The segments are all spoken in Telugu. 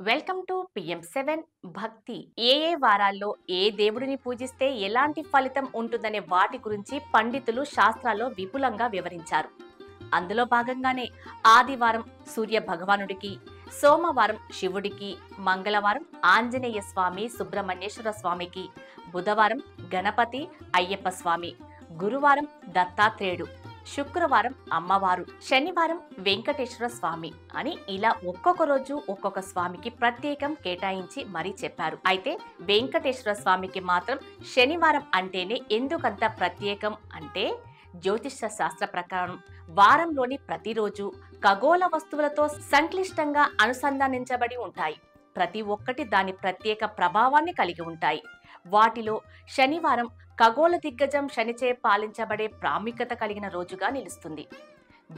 వెల్కమ్ టు పిఎం7 భక్తి. ఏ వారాల్లో ఏ దేవుడిని పూజిస్తే ఎలాంటి ఫలితం ఉంటుందనే వాటి గురించి పండితులు శాస్త్రాల్లో విపులంగా వివరించారు. అందులో భాగంగానే ఆదివారం సూర్య భగవానుడికి, సోమవారం శివుడికి, మంగళవారం ఆంజనేయ స్వామి సుబ్రహ్మణ్యేశ్వర స్వామికి, బుధవారం గణపతి అయ్యప్ప స్వామి, గురువారం దత్తాత్రేయుడు, శుక్రవారం అమ్మవారు, శనివారం వెంకటేశ్వర స్వామి అని ఇలా ఒక్కొక్క రోజు ఒక్కొక్క స్వామికి ప్రత్యేకం కేటాయించి మరీ చెప్పారు. అయితే వెంకటేశ్వర స్వామికి మాత్రం శనివారం అంటేనే ఎందుకంత ప్రత్యేకం అంటే, జ్యోతిష శాస్త్ర ప్రకారం వారంలోని ప్రతిరోజు ఖగోళ వస్తువులతో సంక్లిష్టంగా అనుసంధానించబడి ఉంటాయి. ప్రతి ఒక్కటి దాని ప్రత్యేక ప్రభావాన్ని కలిగి ఉంటాయి. వాటిలో శనివారం ఖగోళ దిగ్గజం శనిచే పాలించబడే ప్రాముఖ్యత కలిగిన రోజుగా నిలుస్తుంది.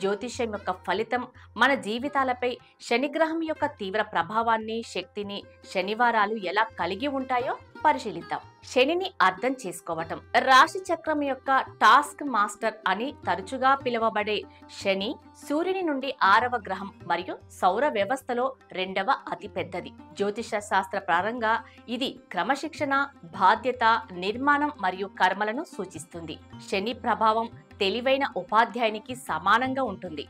జ్యోతిష్యం యొక్క ఫలితం మన జీవితాలపై శనిగ్రహం యొక్క తీవ్ర ప్రభావాన్ని, శక్తిని శనివారాలు ఎలా కలిగి ఉంటాయో పరిశీలిద్దాం. శనిని అర్థం చేసుకోవటం. రాశి చక్రం యొక్క టాస్క్ మాస్టర్ అని తరచుగా పిలువబడే శని సూర్యుని నుండి 6వ గ్రహం మరియు సౌర వ్యవస్థలో 2వ అతి పెద్దది. జ్యోతిష శాస్త్ర పరంగా ఇది క్రమశిక్షణ, బాధ్యత, నిర్మాణం మరియు కర్మలను సూచిస్తుంది. శని ప్రభావం తెలివైన ఉపాధ్యాయునికి సమానంగా ఉంటుంది.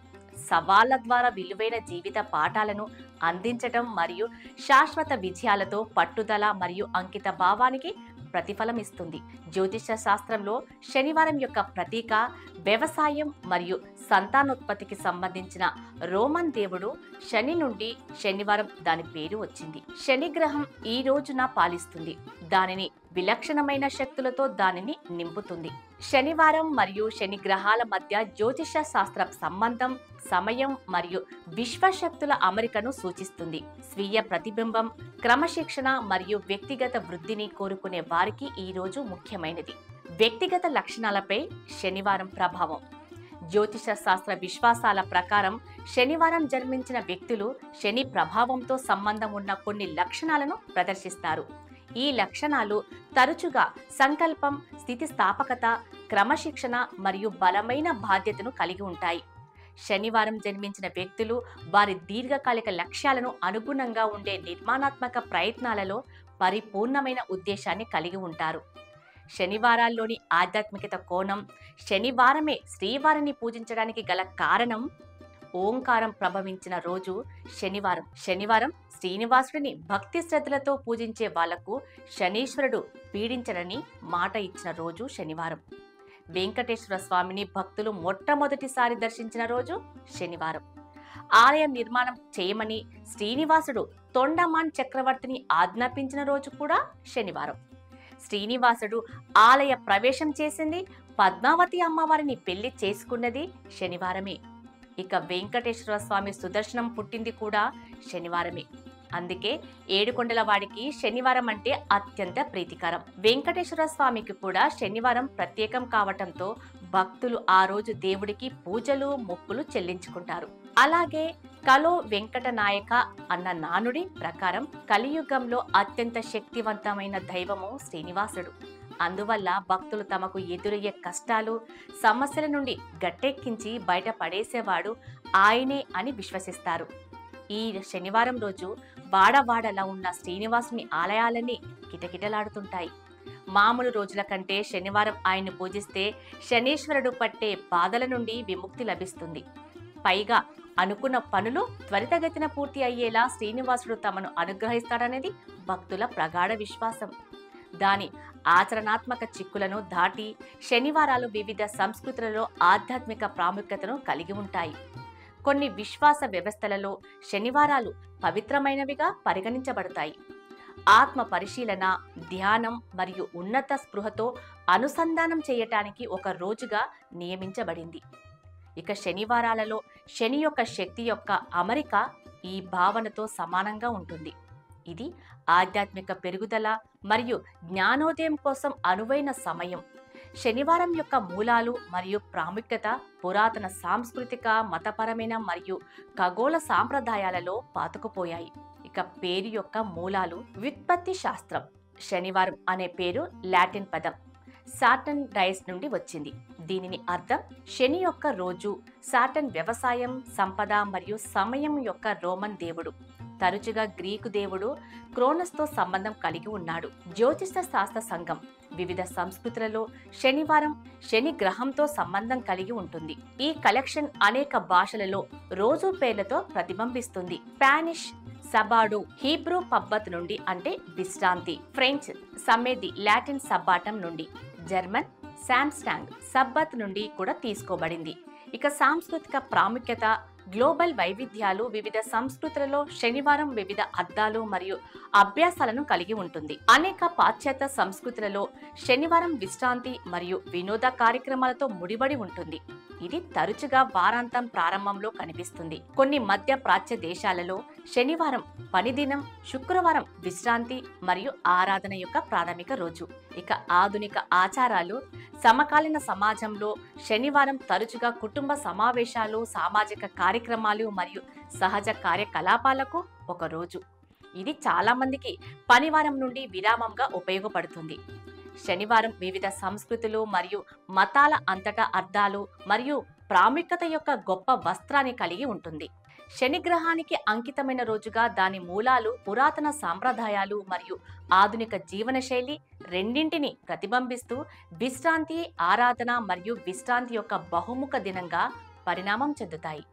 సవాళ్ల ద్వారా విలువైన జీవిత పాఠాలను అందించటం మరియు శాశ్వత విజయాలతో పట్టుదల మరియు అంకిత భావానికి ప్రతిఫలం ఇస్తుంది. జ్యోతిష శాస్త్రంలో శనివారం యొక్క ప్రతీక వ్యవసాయం మరియు సంతానోత్పత్తికి సంబంధించిన రోమన్ దేవుడు శని నుండి శనివారం దాని పేరు వచ్చింది. శని గ్రహం ఈ రోజున పాలిస్తుంది. దానిని విలక్షణమైన శక్తులతో దానిని నింపుతుంది. శనివారం మరియు శని గ్రహాల మధ్య జ్యోతిష శాస్త్ర సంబంధం సమయం మరియు విశ్వశక్తుల అమరికను సూచిస్తుంది. స్వీయ ప్రతిబింబం, క్రమశిక్షణ మరియు వ్యక్తిగత వృద్ధిని కోరుకునే వారికి ఈ రోజు ముఖ్యమైనది. వ్యక్తిగత లక్షణాలపై శనివారం ప్రభావం. జ్యోతిష శాస్త్ర విశ్వాసాల ప్రకారం శనివారం జన్మించిన వ్యక్తులు శని ప్రభావంతో సంబంధం ఉన్న కొన్ని లక్షణాలను ప్రదర్శిస్తారు. ఈ లక్షణాలు తరచుగా సంకల్పం, స్థితిస్థాపకత, క్రమశిక్షణ మరియు బలమైన బాధ్యతను కలిగి ఉంటాయి. శనివారం జన్మించిన వ్యక్తులు వారి దీర్ఘకాలిక లక్ష్యాలను అనుగుణంగా ఉండే నిర్మాణాత్మక ప్రయత్నాలలో పరిపూర్ణమైన ఉద్దేశాన్ని కలిగి ఉంటారు. శనివారాల్లోని ఆధ్యాత్మికత కోణం. శనివారమే శ్రీవారిని పూజించడానికి గల కారణం ఓంకారం ప్రభవించిన రోజు శనివారం. శనివారం శ్రీనివాసుడిని భక్తి శ్రద్ధలతో పూజించే వాళ్లకు శనీశ్వరుడు పీడించడని మాట ఇచ్చిన రోజు శనివారం. వెంకటేశ్వర స్వామిని భక్తులు మొట్టమొదటిసారి దర్శించిన రోజు శనివారం. ఆలయం నిర్మాణం చేయమని శ్రీనివాసుడు తొండమాన్ చక్రవర్తిని ఆజ్ఞాపించిన రోజు కూడా శనివారం. శ్రీనివాసుడు ఆలయ ప్రవేశం చేసింది, పద్మావతి అమ్మవారిని పెళ్లి చేసుకున్నది శనివారమే. ఇక వెంకటేశ్వర స్వామి సుదర్శనం పుట్టింది కూడా శనివారమే. అందుకే ఏడుకొండల వాడికి శనివారం అంటే అత్యంత ప్రీతికరం. వెంకటేశ్వర స్వామికి కూడా శనివారం ప్రత్యేకం కావటంతో భక్తులు ఆ రోజు దేవుడికి పూజలు, మొక్కులు చెల్లించుకుంటారు. అలాగే కలో వెంకట నాయక అన్న నానుడి ప్రకారం కలియుగంలో అత్యంత శక్తివంతమైన దైవము శ్రీనివాసుడు. అందువల్ల భక్తులు తమకు ఎదురయ్యే కష్టాలు, సమస్యల నుండి గట్టెక్కించి బయటపడేసేవాడు ఆయనే అని విశ్వసిస్తారు. ఈ శనివారం రోజు వాడవాడలా ఉన్న శ్రీనివాసుని ఆలయాలన్నీ కిటకిటలాడుతుంటాయి. మామూలు రోజుల కంటే శనివారం ఆయన్ని పూజిస్తే శనీశ్వరుడు పట్టే బాధల నుండి విముక్తి లభిస్తుంది. పైగా అనుకున్న పనులు త్వరితగతిన పూర్తి అయ్యేలా శ్రీనివాసుడు తమను అనుగ్రహిస్తాడనేది భక్తుల ప్రగాఢ విశ్వాసం. దాని ఆచరణాత్మక చిక్కులను దాటి శనివారాలు వివిధ సంస్కృతులలో ఆధ్యాత్మిక ప్రాముఖ్యతను కలిగి ఉంటాయి. కొన్ని విశ్వాస వ్యవస్థలలో శనివారాలు పవిత్రమైనవిగా పరిగణించబడతాయి. ఆత్మ పరిశీలన, ధ్యానం మరియు ఉన్నత స్పృహతో అనుసంధానం చేయటానికి ఒక రోజుగా నియమించబడింది. ఇక శనివారాలలో శని యొక్క శక్తి యొక్క అమరిక ఈ భావనతో సమానంగా ఉంటుంది. ఇది ఆధ్యాత్మిక పెరుగుదల మరియు జ్ఞానోదయం కోసం అనువైన సమయం. శనివారం యొక్క మూలాలు మరియు ప్రాముఖ్యత పురాతన సాంస్కృతిక, మతపరమైన మరియు ఖగోళ సాంప్రదాయాలలో పాతుకుపోయాయి. ఇక పేరు యొక్క మూలాలు. వ్యుత్పత్తి శాస్త్రం. శనివారం అనే పేరు లాటిన్ పదం సాటర్న్ డైస్ నుండి వచ్చింది. దీనిని అర్థం శని యొక్క రోజు. సాటర్న్ వ్యవసాయం, సంపద మరియు సమయం యొక్క రోమన్ దేవుడు. తరచుగా గ్రీకు దేవుడు క్రోనస్తో సంబంధం కలిగి ఉన్నాడు. జ్యోతిష శాస్త్ర సంఘం వివిధ సంస్కృతులలో శనివారం శని గ్రహంతో సంబంధం కలిగి ఉంటుంది. ఈ కలెక్షన్ అనేక భాషలలో రోజు పేర్లతో ప్రతిబింబిస్తుంది. స్పానిష్ సబాడో హీబ్రూ పబ్బత్ నుండి అంటే విశ్రాంతి, ఫ్రెంచ్ సమ్మేది లాటిన్ సబ్బాటం నుండి, జర్మన్ శామ్స్టాంగ్ సబ్బత్ నుండి కూడా తీసుకోబడింది. ఇక సాంస్కృతిక ప్రాముఖ్యత, గ్లోబల్ వైవిధ్యాలు వివిధ సంస్కృతులలో శనివారం వివిధ అర్థాలు మరియు అభ్యాసాలను కలిగి ఉంటుంది. అనేక పాశ్చాత్య సంస్కృతులలో శనివారం విశ్రాంతి మరియు వినోద కార్యక్రమాలతో ముడిపడి ఉంటుంది. ఇది తరచుగా వారాంతం ప్రారంభంలో కనిపిస్తుంది. కొన్ని మధ్య ప్రాచ్య దేశాలలో శనివారం పని దినం, శుక్రవారం విశ్రాంతి మరియు ఆరాధన యొక్క ప్రాథమిక రోజు. ఇక ఆధునిక ఆచారాలు, సమకాలీన సమాజంలో శనివారం తరచుగా కుటుంబ సమావేశాలు, సామాజిక కార్యక్రమాలు మరియు సహజ కార్యకలాపాలకు ఒక రోజు. ఇది చాలా మందికి పనివారం నుండి విరామంగా ఉపయోగపడుతుంది. శనివారం వివిధ సంస్కృతులు మరియు మతాల అంతటా అర్థాలు మరియు ప్రాముఖ్యత యొక్క గొప్ప వస్త్రాన్ని కలిగి ఉంటుంది. శని గ్రహానికి అంకితమైన రోజుగా దాని మూలాలు, పురాతన సాంప్రదాయాలు మరియు ఆధునిక జీవనశైలి రెండింటిని ప్రతిబింబిస్తూ విశ్రాంతి, ఆరాధన మరియు విశ్రాంతి యొక్క బహుముఖ దినంగా పరిణామం చెందుతాయి.